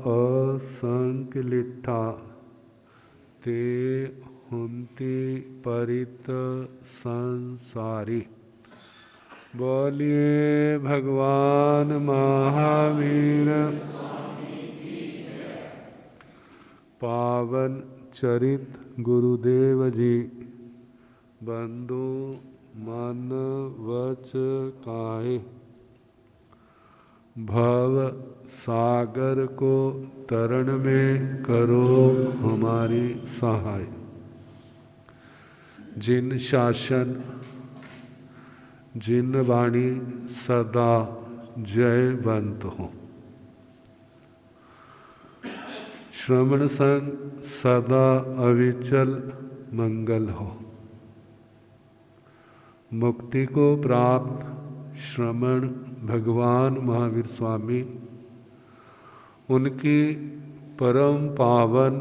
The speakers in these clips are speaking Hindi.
असंकलिठा ते हुंति परित संसारी। बोलिए भगवान महावीर पावन चरित गुरुदेव जी। बंधु मन वच काहे भव सागर को तरण में करो हमारी सहाय। जिन शासन जिन वाणी सदा जयवंत हो। श्रवण संग सदा अविचल मंगल हो। मुक्ति को प्राप्त श्रमण भगवान महावीर स्वामी, उनकी परम पावन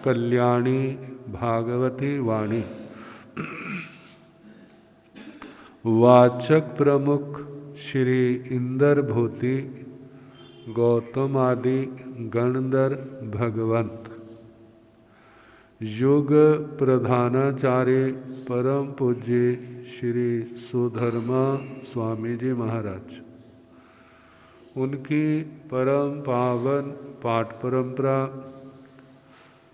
कल्याणी भागवती वाणी वाचक प्रमुख श्री इंदर भूति गौतम आदि गणधर भगवंत, युग प्रधानाचार्य परम पूज्य श्री सुधर्मा स्वामी जी महाराज, उनकी परम पावन पाठ परंपरा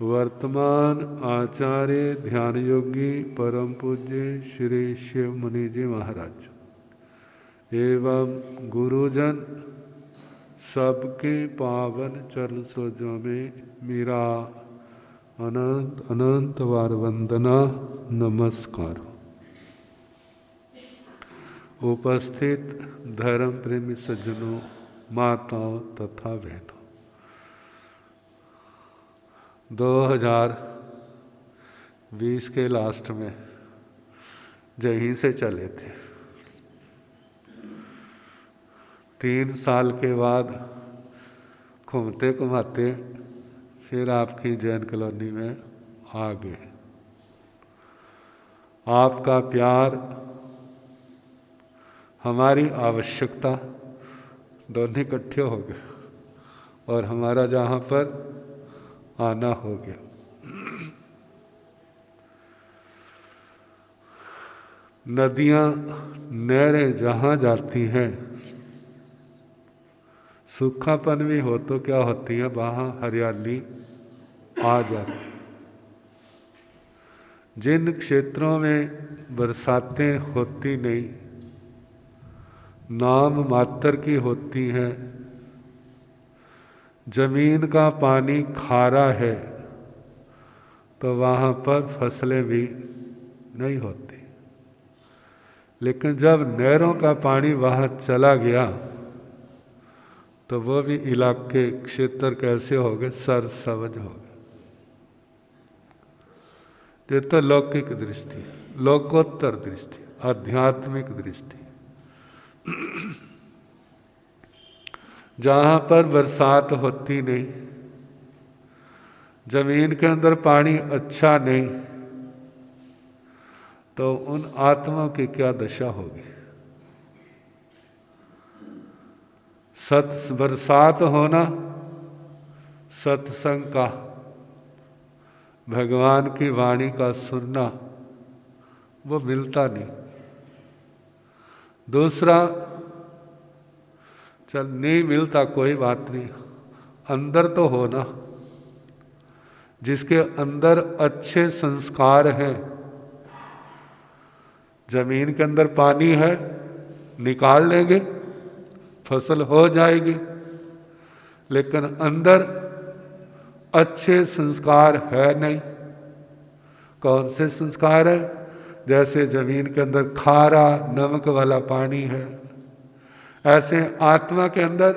वर्तमान आचार्य ध्यान योगी परम पूज्य श्री शिव मुनि जी महाराज एवं गुरुजन सबके पावन चरण सरोजों में मेरा अनंत अनंत बार वंदना नमस्कार। उपस्थित धर्म प्रेमी सज्जनों, माताओं तथा बहनों, 2020 के लास्ट में यहीं से चले थे। 3 साल के बाद घूमते घुमाते फिर आपकी जैन कॉलोनी में आ गए। आपका प्यार, हमारी आवश्यकता दोनों इकट्ठे हो गए और हमारा जहाँ पर आना हो गया। नदियाँ नहरें जहाँ जाती हैं, सूखापन भी हो तो क्या होती है, वहाँ हरियाली आ जाती। जिन क्षेत्रों में बरसातें होती नहीं, नाम मात्र की होती हैं, जमीन का पानी खारा है, तो वहाँ पर फसलें भी नहीं होती। लेकिन जब नहरों का पानी वहाँ चला गया तो वो भी इलाके क्षेत्र कैसे हो गए, सरसब्ज हो गए। ये तो लौकिक दृष्टि, लोकोत्तर दृष्टि, आध्यात्मिक दृष्टि। जहाँ पर बरसात होती नहीं, जमीन के अंदर पानी अच्छा नहीं, तो उन आत्माओं की क्या दशा होगी। बरसात होना, सत्संग का, भगवान की वाणी का सुनना, वो मिलता नहीं। दूसरा, चल नहीं मिलता कोई बात नहीं, अंदर तो होना। जिसके अंदर अच्छे संस्कार हैं, जमीन के अंदर पानी है, निकाल लेंगे, फसल हो जाएगी। लेकिन अंदर अच्छे संस्कार है नहीं। कौन से संस्कार है? जैसे जमीन के अंदर खारा नमक वाला पानी है, ऐसे आत्मा के अंदर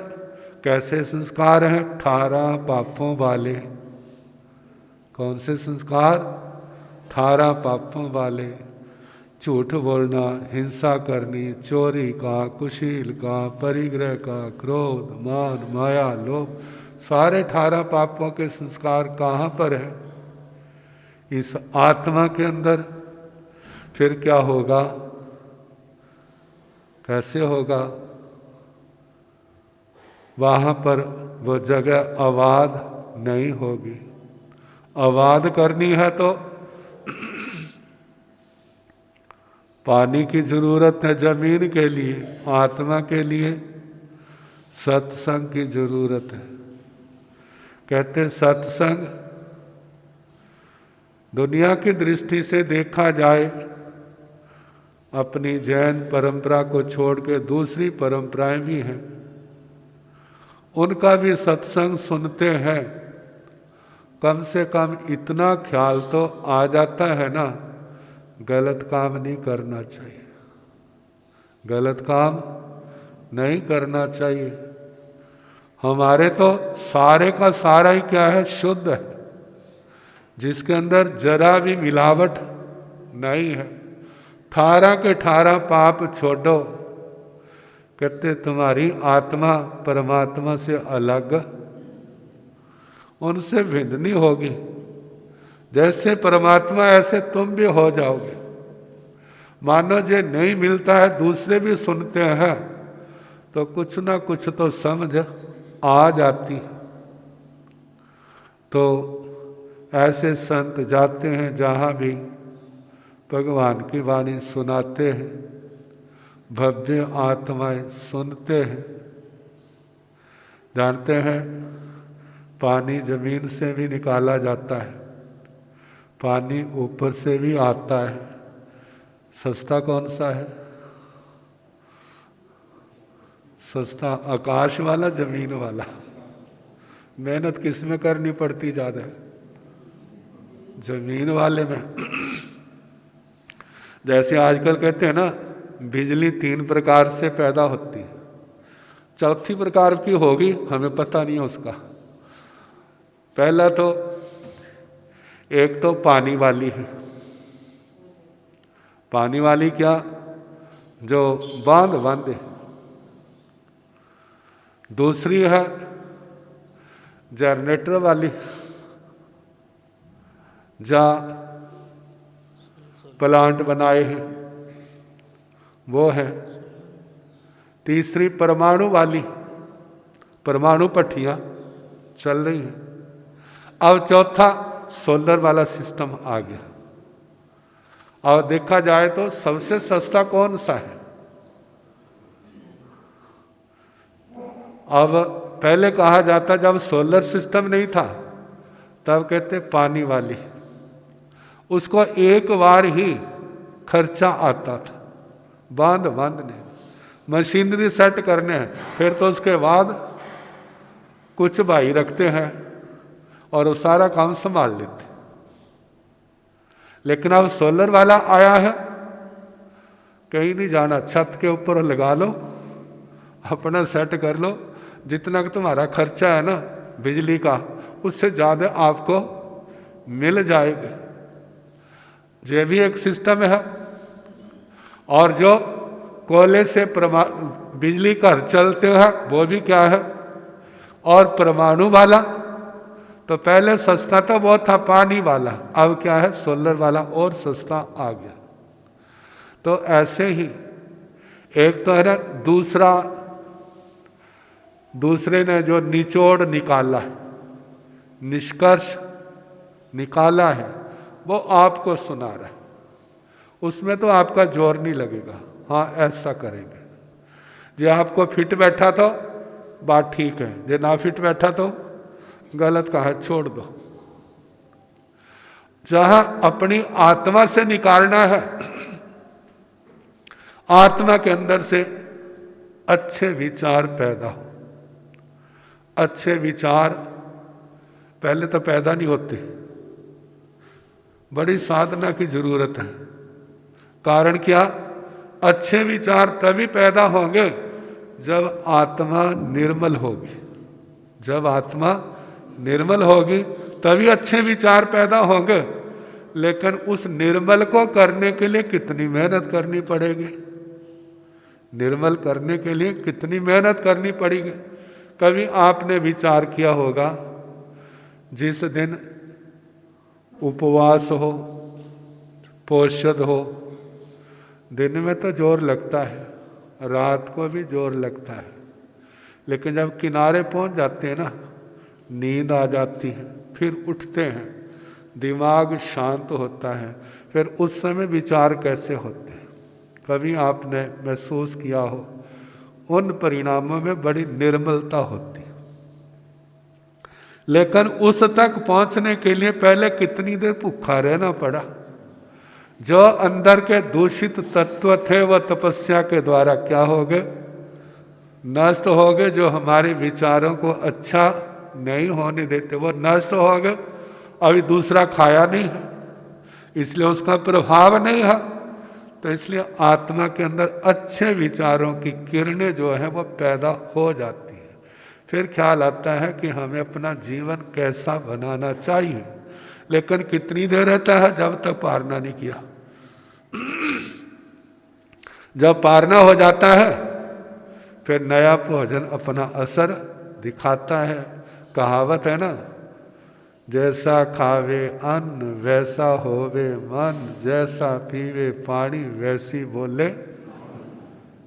कैसे संस्कार हैं? ठारा पापों वाले। कौन से संस्कार? ठारा पापों वाले। झूठ बोलना, हिंसा करनी, चोरी का, कुशील का, परिग्रह का, क्रोध, मान, माया, लोभ, सारे 18 पापों के संस्कार कहाँ पर है? इस आत्मा के अंदर। फिर क्या होगा? कैसे होगा? वहाँ पर वो जगह आबाद नहीं होगी। आबाद करनी है तो पानी की जरूरत है, जमीन के लिए, आत्मा के लिए सत्संग की जरूरत है। कहते सत्संग दुनिया की दृष्टि से देखा जाए, अपनी जैन परंपरा को छोड़ के दूसरी परंपराएं भी हैं, उनका भी सत्संग सुनते हैं। कम से कम इतना ख्याल तो आ जाता है ना, गलत काम नहीं करना चाहिए, गलत काम नहीं करना चाहिए। हमारे तो सारे का सारा ही क्या है, शुद्ध है, जिसके अंदर जरा भी मिलावट नहीं है। 18 के 18 पाप छोड़ो, कहते तुम्हारी आत्मा परमात्मा से अलग, उनसे भिन्न नहीं होगी। जैसे परमात्मा ऐसे तुम भी हो जाओगे। मानो जो नहीं मिलता है, दूसरे भी सुनते हैं तो कुछ ना कुछ तो समझ आ जाती। तो ऐसे संत जाते हैं जहाँ भी भगवान की वाणी सुनाते हैं, भव्य आत्माएं सुनते हैं। जानते हैं पानी जमीन से भी निकाला जाता है, पानी ऊपर से भी आता है। सस्ता कौन सा है? सस्ता आकाश वाला, जमीन वाला? मेहनत किस में करनी पड़ती ज़्यादा? जमीन वाले में। जैसे आजकल कहते हैं ना, बिजली 3 प्रकार से पैदा होती है, चौथी प्रकार की होगी, हमें पता नहीं है उसका। पहला तो एक तो पानी वाली है, पानी वाली क्या, जो बांध बांधे। दूसरी है जनरेटर वाली, जहाँ प्लांट बनाए हैं वो है। तीसरी परमाणु वाली, परमाणु पट्टियाँ चल रही हैं। अब चौथा सोलर वाला सिस्टम आ गया। और देखा जाए तो सबसे सस्ता कौन सा है? अब पहले कहा जाता, जब सोलर सिस्टम नहीं था तब कहते पानी वाली, उसको एक बार ही खर्चा आता था बांधने, मशीनरी सेट करने हैं, फिर तो उसके बाद कुछ भाई रखते हैं और वो सारा काम संभाल लेते। लेकिन अब सोलर वाला आया है, कहीं नहीं जाना, छत के ऊपर लगा लो, अपना सेट कर लो, जितना कि तुम्हारा खर्चा है ना बिजली का, उससे ज़्यादा आपको मिल जाएगी। ये भी एक सिस्टम है। और जो कोयले से बिजली घर चलते हैं वो भी क्या है। और परमाणु वाला तो पहले सस्ता था, वो था पानी वाला, अब क्या है, सोलर वाला और सस्ता आ गया। तो ऐसे ही एक तो है ना, दूसरे ने जो निचोड़ निकाला है, निष्कर्ष निकाला है, वो आपको सुना रहा है। उसमें तो आपका जोर नहीं लगेगा, हाँ ऐसा करेंगे। जो आपको फिट बैठा तो बात ठीक है, जो ना फिट बैठा तो गलत कहा, छोड़ दो। जहां अपनी आत्मा से निकालना है, आत्मा के अंदर से अच्छे विचार पैदा हो। अच्छे विचार पहले तो पैदा नहीं होते, बड़ी साधना की जरूरत है। कारण क्या, अच्छे विचार तभी पैदा होंगे जब आत्मा निर्मल होगी। जब आत्मा निर्मल होगी तभी अच्छे विचार पैदा होंगे। लेकिन उस निर्मल को करने के लिए कितनी मेहनत करनी पड़ेगी, निर्मल करने के लिए कितनी मेहनत करनी पड़ेगी। कभी आपने विचार किया होगा, जिस दिन उपवास हो, पोषद हो, दिन में तो जोर लगता है, रात को भी जोर लगता है, लेकिन जब किनारे पहुंच जाते हैं ना, नींद आ जाती है, फिर उठते हैं, दिमाग शांत होता है, फिर उस समय विचार कैसे होते हैं। कभी आपने महसूस किया हो, उन परिणामों में बड़ी निर्मलता होती है। लेकिन उस तक पहुंचने के लिए पहले कितनी देर भूखा रहना पड़ा। जो अंदर के दूषित तत्व थे वह तपस्या के द्वारा क्या हो गए, नष्ट हो गए। जो हमारे विचारों को अच्छा नहीं होने देते वो नष्ट हो गए। अभी दूसरा खाया नहीं है, इसलिए उसका प्रभाव नहीं है। तो इसलिए आत्मा के अंदर अच्छे विचारों की किरणें जो है वो पैदा हो जाती है। फिर ख्याल आता है कि हमें अपना जीवन कैसा बनाना चाहिए। लेकिन कितनी देर रहता है जब तक पारना नहीं किया। जब पारना हो जाता है फिर नया भोजन अपना असर दिखाता है। कहावत है ना, जैसा खावे अन्न वैसा होवे मन, जैसा पीवे पानी वैसी बोले।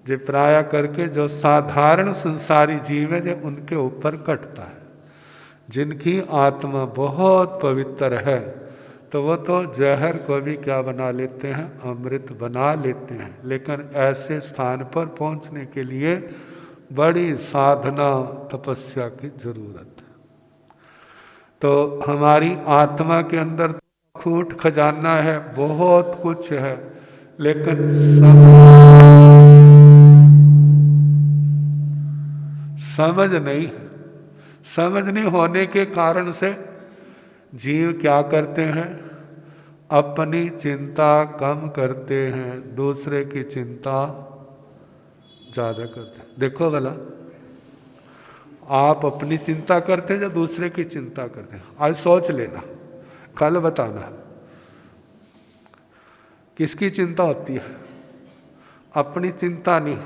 जो प्राय करके जो साधारण संसारी जीव है जो उनके ऊपर कटता है। जिनकी आत्मा बहुत पवित्र है तो वो तो जहर को भी क्या बना लेते हैं, अमृत बना लेते हैं। लेकिन ऐसे स्थान पर पहुंचने के लिए बड़ी साधना तपस्या की जरूरत है। तो हमारी आत्मा के अंदर खूट खजाना है, बहुत कुछ है, लेकिन समझ नहीं है। समझ नहीं होने के कारण से जीव क्या करते हैं, अपनी चिंता कम करते हैं, दूसरे की चिंता ज़्यादा करते हैं। देखो भला, आप अपनी चिंता करते हैं या दूसरे की चिंता करते हैं? आज सोच लेना, कल बताना किसकी चिंता होती है। अपनी चिंता नहीं,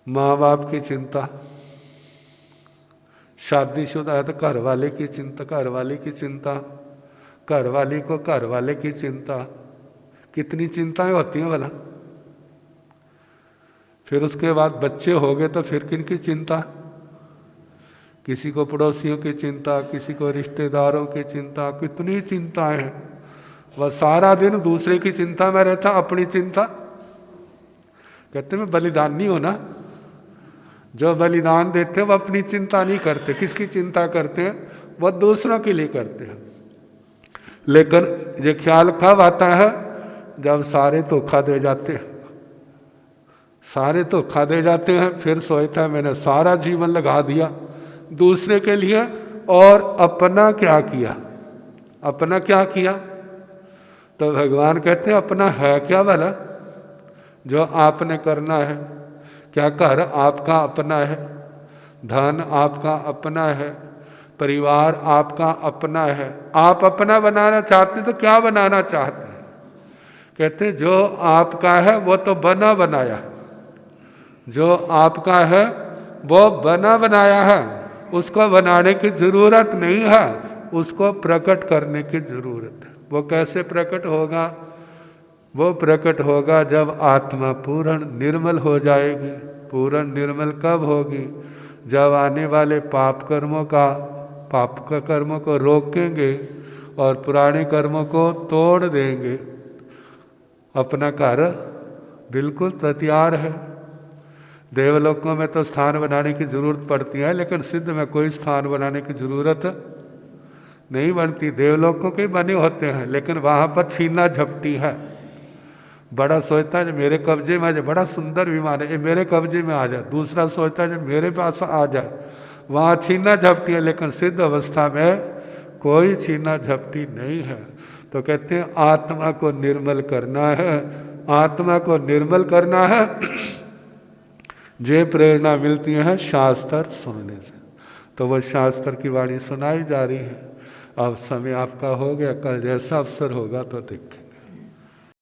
माँ बाप की चिंता, शादीशुदा है तो घर वाले की चिंता, घर वाले की चिंता, घर वाली को घर वाले की चिंता। कितनी चिंताएं होती हैं भला। फिर उसके बाद बच्चे हो गए तो फिर किन की चिंता, किसी को पड़ोसियों की चिंता, किसी को रिश्तेदारों की चिंता। कितनी चिंताएं हैं। वह सारा दिन दूसरे की चिंता में रहता, अपनी चिंता। कहते मैं बलिदान नहीं होना। जो बलिदान देते वो अपनी चिंता नहीं करते। किसकी चिंता करते हैं, वह दूसरों के लिए करते हैं। लेकिन ये ख्याल कब आता है, जब सारे धोखा दे जाते हैं। सारे धोखा दे जाते हैं, फिर सोचता है मैंने सारा जीवन लगा दिया दूसरे के लिए और अपना क्या किया। अपना क्या किया, तो भगवान कहते हैं अपना है क्या भला जो आपने करना है। क्या घर आपका अपना है, धन आपका अपना है, परिवार आपका अपना है। आप अपना बनाना चाहते तो क्या बनाना चाहते हैं। कहते जो आपका है वो तो बना बनाया, जो आपका है वो बना बनाया है, उसको बनाने की जरूरत नहीं है, उसको प्रकट करने की जरूरत है। वो कैसे प्रकट होगा, वो प्रकट होगा जब आत्मा पूर्ण निर्मल हो जाएगी। पूर्ण निर्मल कब होगी, जब आने वाले पाप कर्मों को रोकेंगे और पुराने कर्मों को तोड़ देंगे। अपना घर बिल्कुल तैयार है। देवलोकों में तो स्थान बनाने की जरूरत पड़ती है, लेकिन सिद्ध में कोई स्थान बनाने की जरूरत नहीं बनती। देवलोकों के बने होते हैं, लेकिन वहाँ पर छीना झपटी है। बड़ा सोचता है मेरे कब्जे में आ जाए, बड़ा सुंदर विमान है, ये मेरे कब्जे में आ जाए। दूसरा सोचता है मेरे पास आ जाए, वहाँ छीना झपटी है। लेकिन सिद्ध अवस्था में कोई छीना झपटी नहीं है। तो कहते हैं आत्मा को निर्मल करना है, आत्मा को निर्मल करना है। जे प्रेरणा मिलती है शास्त्र सुनने से, तो वह शास्त्र की वाणी सुनाई जा रही है। अब समय आपका हो गया, कल जैसा अवसर होगा तो देखें।